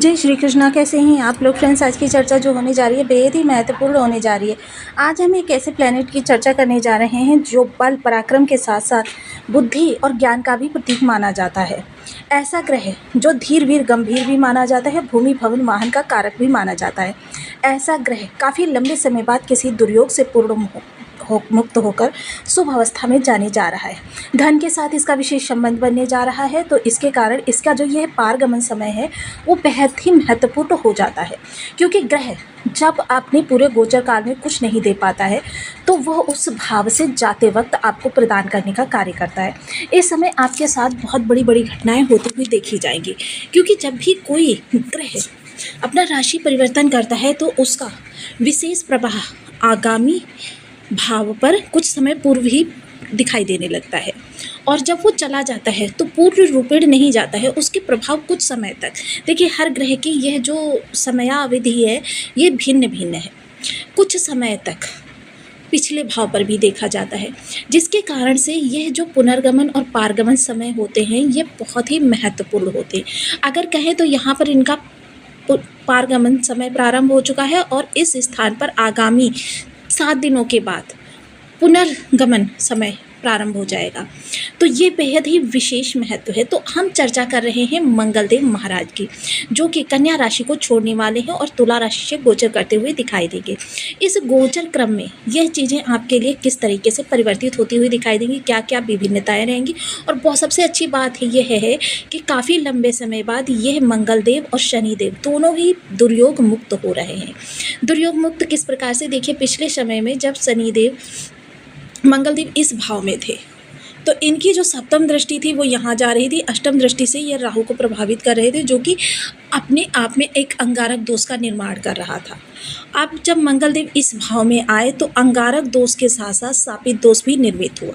जय श्री कृष्णा। कैसे हैं आप लोग फ्रेंड्स? आज की चर्चा जो होने जा रही है बेहद ही महत्वपूर्ण होने जा रही है। आज हम एक ऐसे प्लेनेट की चर्चा करने जा रहे हैं जो बल पराक्रम के साथ साथ बुद्धि और ज्ञान का भी प्रतीक माना जाता है। ऐसा ग्रह जो धीर वीर गंभीर भी माना जाता है, भूमि भवन वाहन का कारक भी माना जाता है। ऐसा ग्रह काफ़ी लंबे समय बाद किसी दुर्योग से पूर्ण मुक्त होकर शुभ अवस्था में जाने जा रहा है। धन के साथ इसका विशेष संबंध बनने जा रहा है, तो इसके कारण इसका जो यह पारगमन समय है वो बेहद ही महत्वपूर्ण हो जाता है, क्योंकि ग्रह जब अपने पूरे गोचर काल में कुछ नहीं दे पाता है तो वह उस भाव से जाते वक्त आपको प्रदान करने का कार्य करता है। इस समय आपके साथ बहुत बड़ी बड़ी घटनाएं होती हुई देखी जाएंगी, क्योंकि जब भी कोई ग्रह अपना राशि परिवर्तन करता है तो उसका विशेष प्रभाव आगामी भाव पर कुछ समय पूर्व ही दिखाई देने लगता है, और जब वो चला जाता है तो पूर्ण रूपेण नहीं जाता है, उसके प्रभाव कुछ समय तक। देखिए, हर ग्रह की यह जो समयावधि है ये भिन्न भिन्न है। कुछ समय तक पिछले भाव पर भी देखा जाता है, जिसके कारण से यह जो पुनर्गमन और पारगमन समय होते हैं ये बहुत ही महत्वपूर्ण होते हैं। अगर कहें तो यहाँ पर इनका पारगमन समय प्रारंभ हो चुका है और इस स्थान पर आगामी 7 दिनों के बाद पुनर्गमन समय प्रारंभ हो जाएगा। तो ये बेहद ही विशेष महत्व है। तो हम चर्चा कर रहे हैं मंगलदेव महाराज की, जो कि कन्या राशि को छोड़ने वाले हैं और तुला राशि से गोचर करते हुए दिखाई देंगे। इस गोचर क्रम में यह चीज़ें आपके लिए किस तरीके से परिवर्तित होती हुई दिखाई देंगी, क्या क्या विभिन्नताएं रहेंगी, और बहुत सबसे अच्छी बात यह है कि काफ़ी लंबे समय बाद यह मंगलदेव और शनिदेव दोनों ही दुर्योग मुक्त हो रहे हैं। दुर्योग मुक्त किस प्रकार से? देखिए, पिछले समय में जब शनिदेव मंगलदेव इस भाव में थे तो इनकी जो सप्तम दृष्टि थी वो यहाँ जा रही थी। अष्टम दृष्टि से ये राहु को प्रभावित कर रहे थे, जो कि अपने आप में एक अंगारक दोष का निर्माण कर रहा था। अब जब मंगलदेव इस भाव में आए तो अंगारक दोष के साथ साथ शापित दोष भी निर्मित हुआ।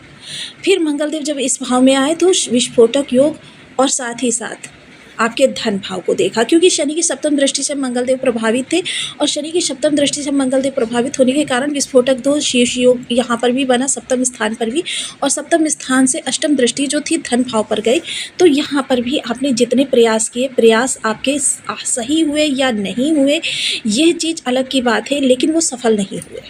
फिर मंगलदेव जब इस भाव में आए तो विस्फोटक योग और साथ ही साथ आपके धन भाव को देखा, क्योंकि शनि की सप्तम दृष्टि से मंगलदेव प्रभावित थे, और शनि की सप्तम दृष्टि से मंगलदेव प्रभावित होने के कारण विस्फोटक दोष शीर्ष योग यहाँ पर भी बना, सप्तम स्थान पर भी, और सप्तम स्थान से अष्टम दृष्टि जो थी धन भाव पर गई। तो यहाँ पर भी आपने जितने प्रयास किए, प्रयास आपके सही हुए या नहीं हुए ये चीज़ अलग की बात है, लेकिन वो सफल नहीं हुए,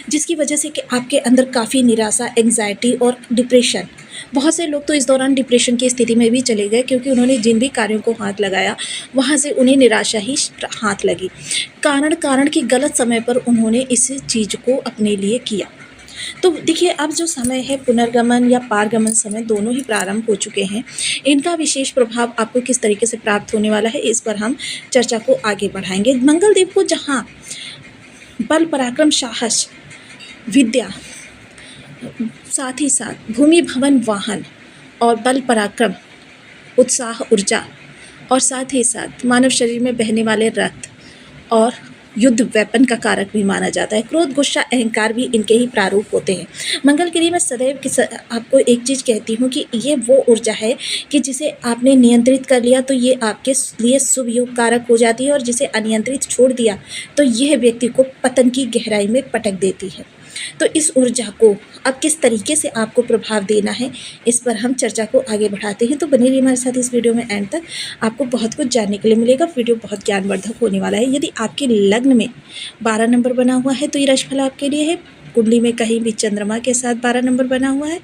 जिसकी वजह से कि आपके अंदर काफ़ी निराशा, एंग्जाइटी और डिप्रेशन। बहुत से लोग तो इस दौरान डिप्रेशन की स्थिति में भी चले गए, क्योंकि उन्होंने जिन भी कार्यों को हाथ लगाया वहाँ से उन्हें निराशा ही हाथ लगी। कारण कि गलत समय पर उन्होंने इस चीज़ को अपने लिए किया। तो देखिए, अब जो समय है पुनर्गमन या पारगमन समय दोनों ही प्रारंभ हो चुके हैं। इनका विशेष प्रभाव आपको किस तरीके से प्राप्त होने वाला है, इस पर हम चर्चा को आगे बढ़ाएंगे। मंगलदेव को जहाँ बल पराक्रम साहस विद्या, साथ ही साथ भूमि भवन वाहन और बल पराक्रम उत्साह ऊर्जा, और साथ ही साथ मानव शरीर में बहने वाले रक्त और युद्ध वेपन का कारक भी माना जाता है। क्रोध, गुस्सा, अहंकार भी इनके ही प्रारूप होते हैं। मंगल के लिए मैं सदैव आपको एक चीज़ कहती हूँ कि ये वो ऊर्जा है कि जिसे आपने नियंत्रित कर लिया तो ये आपके लिए शुभ योग कारक हो जाती है, और जिसे अनियंत्रित छोड़ दिया तो यह व्यक्ति को पतन की गहराई में पटक देती है। तो इस ऊर्जा को अब किस तरीके से आपको प्रभाव देना है, इस पर हम चर्चा को आगे बढ़ाते हैं। तो बने रहिए हमारे साथ इस वीडियो में एंड तक, आपको बहुत कुछ जानने के लिए मिलेगा। वीडियो बहुत ज्ञानवर्धक होने वाला है। यदि आपके लग्न में 12 नंबर बना हुआ है तो ये राशिफल आपके लिए है। कुंडली में कहीं भी चंद्रमा के साथ 12 नंबर बना हुआ है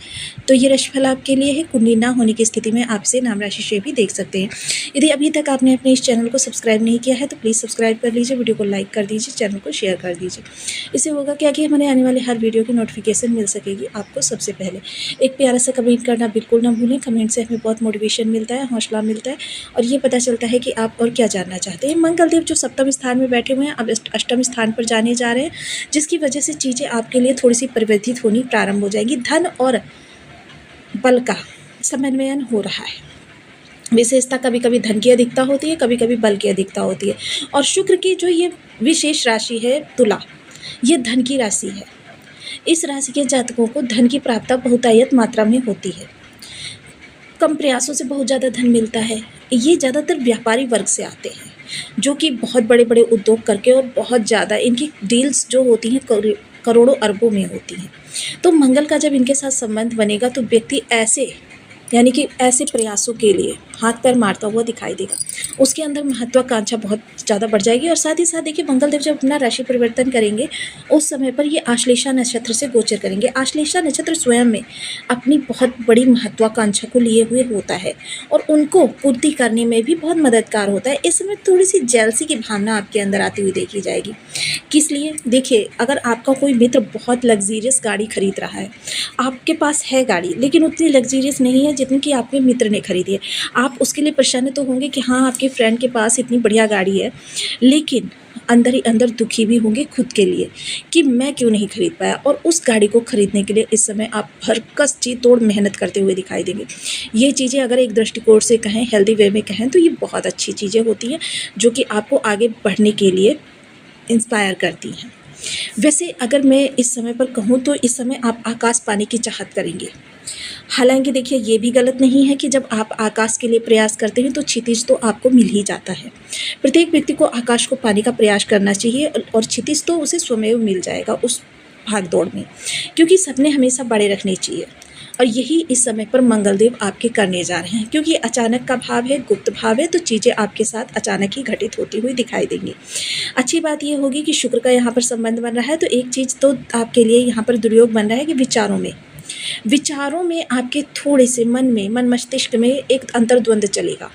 तो ये राशिफल आपके लिए है। कुंडली ना होने की स्थिति में आप इसे नाम राशि से भी देख सकते हैं। यदि अभी तक आपने अपने इस चैनल को सब्सक्राइब नहीं किया है तो प्लीज़ सब्सक्राइब कर लीजिए, वीडियो को लाइक कर दीजिए, चैनल को शेयर कर दीजिए। इससे होगा क्या कि हमारे आने वाले हर वीडियो की नोटिफिकेशन मिल सकेगी आपको सबसे पहले। एक प्यारा सा कमेंट करना बिल्कुल ना भूलें। कमेंट से हमें बहुत मोटिवेशन मिलता है, हौसला मिलता है, और ये पता चलता है कि आप और क्या जानना चाहते हैं। मंगलदेव जो सप्तम स्थान में बैठे हुए हैं अब अष्टम स्थान पर जाने जा रहे हैं, जिसकी वजह से चीज़ें आपके लिए थोड़ी सी परिवर्तित होनी प्रारंभ हो जाएगी। धन और बल का समन्वयन हो रहा है। विशेषता कभी कभी धन की अधिकता होती है, कभी कभी बल की अधिकता होती है। और शुक्र की जो ये विशेष राशि है तुला, ये धन की राशि है। इस राशि के जातकों को धन की प्राप्ति बहुतायत मात्रा में होती है। कम प्रयासों से बहुत ज़्यादा धन मिलता है। ये ज़्यादातर व्यापारी वर्ग से आते हैं, जो कि बहुत बड़े बड़े उद्योग करके और बहुत ज़्यादा इनकी डील्स जो होती हैं करोड़ों अरबों में होती हैं। तो मंगल का जब इनके साथ संबंध बनेगा तो व्यक्ति ऐसे यानी कि ऐसे प्रयासों के लिए हाथ पैर मारता हुआ दिखाई देगा। उसके अंदर महत्वाकांक्षा बहुत ज़्यादा बढ़ जाएगी। और साथ ही साथ देखिए, मंगलदेव जब अपना राशि परिवर्तन करेंगे उस समय पर ये आश्लेषा नक्षत्र से गोचर करेंगे। आश्लेषा नक्षत्र स्वयं में अपनी बहुत बड़ी महत्वाकांक्षा को लिए हुए होता है और उनको पूर्ति करने में भी बहुत मददगार होता है। इस समय थोड़ी सी जेलसी की भावना आपके अंदर आती हुई देखी जाएगी। किस लिए? देखिए, अगर आपका कोई मित्र बहुत लग्जीरियस गाड़ी खरीद रहा है, आपके पास है गाड़ी लेकिन उतनी लग्जीरियस नहीं है जितनी कि आपके मित्र ने खरीदी है, आप उसके लिए परेशान तो होंगे कि हाँ, आपके फ्रेंड के पास इतनी बढ़िया गाड़ी है, लेकिन अंदर ही अंदर दुखी भी होंगे खुद के लिए कि मैं क्यों नहीं खरीद पाया। और उस गाड़ी को खरीदने के लिए इस समय आप भरकस जी तोड़ मेहनत करते हुए दिखाई देंगे। ये चीज़ें अगर एक दृष्टिकोण से कहें, हेल्दी वे में कहें, तो ये बहुत अच्छी चीज़ें होती हैं जो कि आपको आगे बढ़ने के लिए इंस्पायर करती हैं। वैसे अगर मैं इस समय पर कहूँ तो इस समय आप आकाश पाने की चाहत करेंगे। हालांकि देखिए, ये भी गलत नहीं है कि जब आप आकाश के लिए प्रयास करते हैं तो क्षितिज तो आपको मिल ही जाता है। प्रत्येक व्यक्ति को आकाश को पाने का प्रयास करना चाहिए और क्षितिज तो उसे स्वयं मिल जाएगा उस भाग दौड़ में, क्योंकि सपने हमेशा बड़े रखने चाहिए। और यही इस समय पर मंगलदेव आपके करने जा रहे हैं, क्योंकि अचानक का भाव है, गुप्त भाव है, तो चीज़ें आपके साथ अचानक ही घटित होती हुई दिखाई देंगी। अच्छी बात ये होगी कि शुक्र का यहाँ पर संबंध बन रहा है, तो एक चीज़ तो आपके लिए यहाँ पर दुर्योग बन रहा है कि विचारों में आपके थोड़े से मन मस्तिष्क में एक अंतर्द्वंद चलेगा।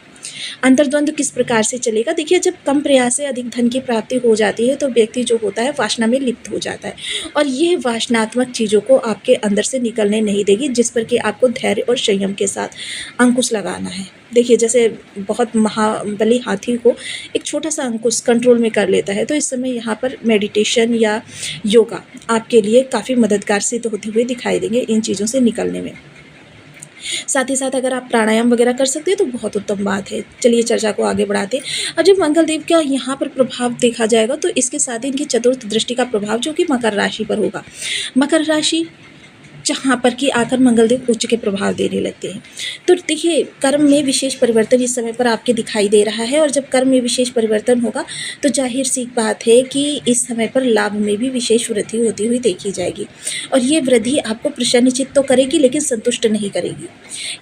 अंतर्द्वंद किस प्रकार से चलेगा? देखिए, जब कम प्रयास से अधिक धन की प्राप्ति हो जाती है तो व्यक्ति जो होता है वासना में लिप्त हो जाता है, और ये वासनात्मक चीज़ों को आपके अंदर से निकलने नहीं देगी, जिस पर कि आपको धैर्य और संयम के साथ अंकुश लगाना है। देखिए, जैसे बहुत महाबली हाथी को एक छोटा सा अंकुश कंट्रोल में कर लेता है, तो इस समय यहाँ पर मेडिटेशन या योगा आपके लिए काफ़ी मददगार सिद्ध होते हुए दिखाई देंगे इन चीज़ों से निकलने में। साथ ही साथ अगर आप प्राणायाम वगैरह कर सकते हैं तो बहुत उत्तम बात है। चलिए चर्चा को आगे बढ़ाते हैं। अब जब मंगलदेव का यहाँ पर प्रभाव देखा जाएगा तो इसके साथ ही इनकी चतुर्थ दृष्टि का प्रभाव जो कि मकर राशि पर होगा। मकर राशि जहाँ पर कि आकर मंगलदेव उच्च के प्रभाव देने लगते हैं। तो देखिए, कर्म में विशेष परिवर्तन इस समय पर आपके दिखाई दे रहा है, और जब कर्म में विशेष परिवर्तन होगा तो जाहिर सी बात है कि इस समय पर लाभ में भी विशेष वृद्धि होती हुई देखी जाएगी। और ये वृद्धि आपको प्रसन्नचित्त तो करेगी लेकिन संतुष्ट नहीं करेगी,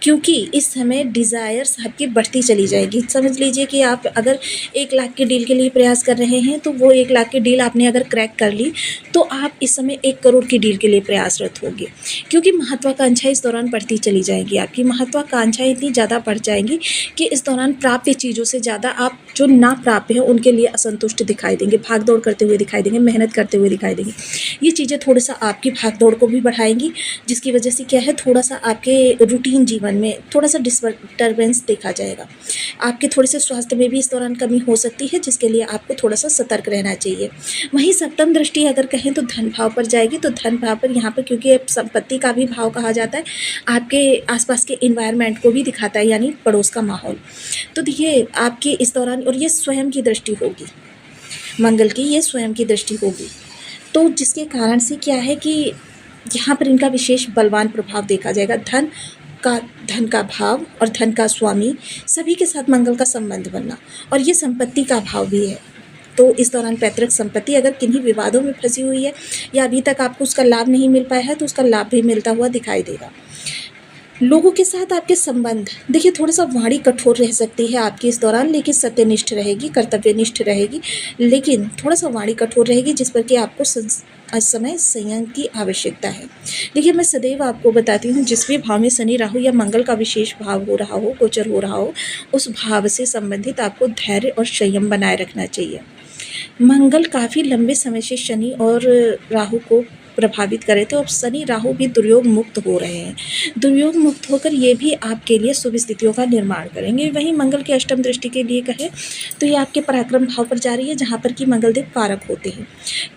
क्योंकि इस समय डिज़ायर्स आपकी बढ़ती चली जाएगी। समझ लीजिए कि आप अगर 1 लाख की डील के लिए प्रयास कर रहे हैं तो वो 1 लाख की डील आपने अगर क्रैक कर ली तो आप इस समय 1 करोड़ की डील के लिए प्रयासरत होंगे, क्योंकि महत्वाकांक्षा इस दौरान बढ़ती चली जाएगी। आपकी महत्वाकांक्षाएं इतनी ज़्यादा बढ़ जाएंगी कि इस दौरान प्राप्य चीज़ों से ज़्यादा आप जो ना प्राप्य हैं उनके लिए असंतुष्ट दिखाई देंगे, भाग दौड़ करते हुए दिखाई देंगे, मेहनत करते हुए दिखाई देंगे। ये चीज़ें थोड़ा सा आपकी भाग दौड़ को भी बढ़ाएंगी, जिसकी वजह से क्या है, थोड़ा सा आपके रूटीन जीवन में थोड़ा सा डिस्टर्बेंस देखा जाएगा। आपके थोड़े से स्वास्थ्य में भी इस दौरान कमी हो सकती है, जिसके लिए आपको थोड़ा सा सतर्क रहना चाहिए। वहीं सप्तम दृष्टि अगर कहें तो धन भाव पर जाएगी, तो धन भाव पर यहाँ पर क्योंकि संपत्ति का भी भाव कहा जाता है, आपके आसपास के इन्वायरमेंट को भी दिखाता है, यानी पड़ोस का माहौल। तो देखिए, आपकी इस दौरान, और ये स्वयं की दृष्टि होगी मंगल की, ये स्वयं की दृष्टि होगी, तो जिसके कारण से क्या है कि यहाँ पर इनका विशेष बलवान प्रभाव देखा जाएगा। धन का भाव और धन का स्वामी सभी के साथ मंगल का संबंध बनना, और ये संपत्ति का भाव भी है। तो इस दौरान पैतृक संपत्ति अगर किन्हीं विवादों में फंसी हुई है या अभी तक आपको उसका लाभ नहीं मिल पाया है तो उसका लाभ भी मिलता हुआ दिखाई देगा। लोगों के साथ आपके संबंध, देखिए, थोड़ा सा वाणी कठोर रह सकती है आपकी इस दौरान, लेकिन सत्यनिष्ठ रहेगी, कर्तव्यनिष्ठ रहेगी, लेकिन थोड़ा सा वाणी कठोर रहेगी, जिस पर कि आपको इस समय संयम की आवश्यकता है। देखिए, मैं सदैव आपको बताती हूँ, जिस भी भाव में शनि, राहु या मंगल का विशेष भाव हो रहा हो, गोचर हो रहा हो, उस भाव से संबंधित आपको धैर्य और संयम बनाए रखना चाहिए। मंगल काफ़ी लंबे समय से शनि और राहु को प्रभावित करे, तो अब शनि राहु भी दुर्योग मुक्त हो रहे हैं। दुर्योग मुक्त होकर ये भी आपके लिए शुभ स्थितियों का निर्माण करेंगे। वहीं मंगल की अष्टम दृष्टि के लिए कहें तो ये आपके पराक्रम भाव पर जा रही है, जहाँ पर कि मंगलदेव कारक होते हैं।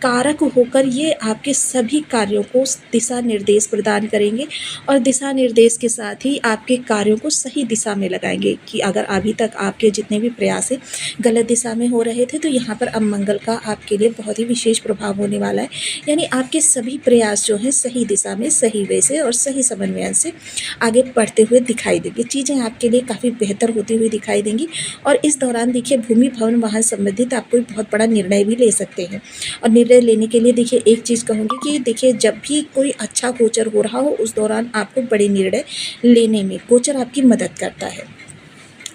कारक होकर ये आपके सभी कार्यों को दिशा निर्देश प्रदान करेंगे, और दिशा निर्देश के साथ ही आपके कार्यों को सही दिशा में लगाएंगे। कि अगर अभी तक आपके जितने भी प्रयास हैं गलत दिशा में हो रहे थे, तो यहाँ पर अब मंगल का आपके लिए बहुत ही विशेष प्रभाव होने वाला है, यानी आपके सभी सभी प्रयास जो हैं सही दिशा में, सही वे से और सही समन्वय से आगे बढ़ते हुए दिखाई देंगे। चीज़ें आपके लिए काफ़ी बेहतर होती हुई दिखाई देंगी और इस दौरान देखिए भूमि भवन वाहन संबंधित आप कोई बहुत बड़ा निर्णय भी ले सकते हैं। और निर्णय लेने के लिए देखिए एक चीज़ कहूँगी कि देखिए जब भी कोई अच्छा गोचर हो रहा हो उस दौरान आपको बड़े निर्णय लेने में गोचर आपकी मदद करता है।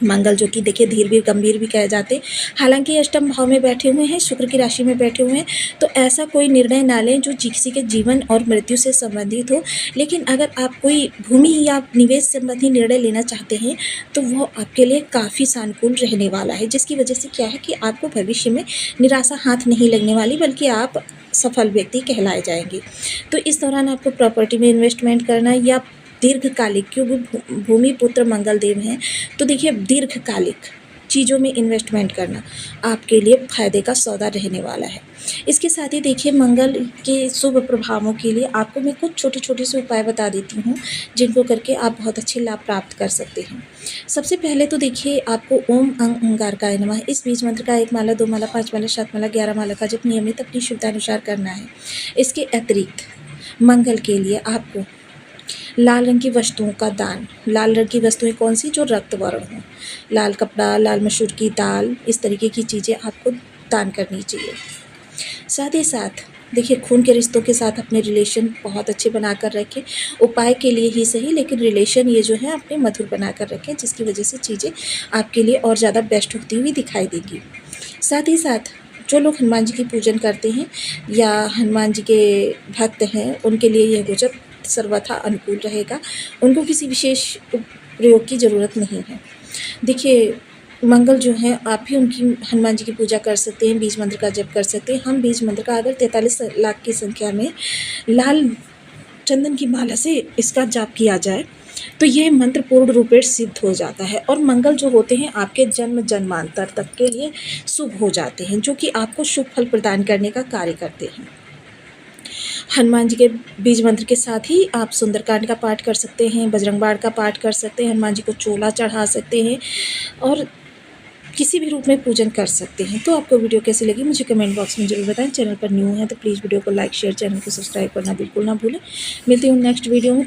मंगल जो कि देखिए धीर भी गंभीर भी कहे जाते हैं, हालांकि अष्टम भाव में बैठे हुए हैं, शुक्र की राशि में बैठे हुए हैं, तो ऐसा कोई निर्णय ना लें जो किसी के जीवन और मृत्यु से संबंधित हो। लेकिन अगर आप कोई भूमि या निवेश संबंधी निर्णय लेना चाहते हैं तो वो आपके लिए काफ़ी सानुकूल रहने वाला है, जिसकी वजह से क्या है कि आपको भविष्य में निराशा हाथ नहीं लगने वाली, बल्कि आप सफल व्यक्ति कहलाए जाएंगे। तो इस दौरान आपको प्रॉपर्टी में इन्वेस्टमेंट करना या दीर्घकालिक, क्योंकि भूमि पुत्र मंगल देव हैं, तो देखिए दीर्घकालिक चीज़ों में इन्वेस्टमेंट करना आपके लिए फ़ायदे का सौदा रहने वाला है। इसके साथ ही देखिए मंगल के शुभ प्रभावों के लिए आपको मैं कुछ छोटे छोटे से उपाय बता देती हूँ जिनको करके आप बहुत अच्छे लाभ प्राप्त कर सकते हैं। सबसे पहले तो देखिए आपको ओम अंग अंगारकाय नमः इस बीज मंत्र का 1 माला, 2 माला, 5 माला, 7 माला, 11 माला का जप नियमित अपनी शुद्धतानुसार करना है। इसके अतिरिक्त मंगल के लिए आपको लाल रंग की वस्तुओं का दान, लाल रंग की वस्तुएं कौन सी, जो रक्त वर्ण हो, लाल कपड़ा, लाल मसूर की दाल, इस तरीके की चीज़ें आपको दान करनी चाहिए। साथ ही साथ देखिए खून के रिश्तों के साथ अपने रिलेशन बहुत अच्छे बना कर रखें, उपाय के लिए ही सही लेकिन रिलेशन ये जो है अपने मधुर बना कर रखें, जिसकी वजह से चीज़ें आपके लिए और ज़्यादा बेस्ट होती हुई दिखाई देगी। साथ ही साथ जो लोग हनुमान जी की पूजन करते हैं या हनुमान जी के भक्त हैं उनके लिए यह गोचर सर्वथा अनुकूल रहेगा, उनको किसी विशेष प्रयोग की ज़रूरत नहीं है। देखिए मंगल जो है आप भी उनकी हनुमान जी की पूजा कर सकते हैं, बीज मंत्र का जप कर सकते हैं। हम बीज मंत्र का अगर 43 लाख की संख्या में लाल चंदन की माला से इसका जाप किया जाए तो यह मंत्र पूर्ण रूपेण सिद्ध हो जाता है और मंगल जो होते हैं आपके जन्म जन्मांतर तक के लिए शुभ हो जाते हैं, जो कि आपको शुभ फल प्रदान करने का कार्य करते हैं। हनुमान जी के बीज मंत्र के साथ ही आप सुंदरकांड का पाठ कर सकते हैं, बजरंग बाण का पाठ कर सकते हैं, हनुमान जी को चोला चढ़ा सकते हैं और किसी भी रूप में पूजन कर सकते हैं। तो आपको वीडियो कैसी लगी मुझे कमेंट बॉक्स में जरूर बताएं। चैनल पर न्यू है तो प्लीज़ वीडियो को लाइक शेयर, चैनल को सब्सक्राइब करना बिल्कुल ना भूलें। मिलती हूँ नेक्स्ट वीडियो में।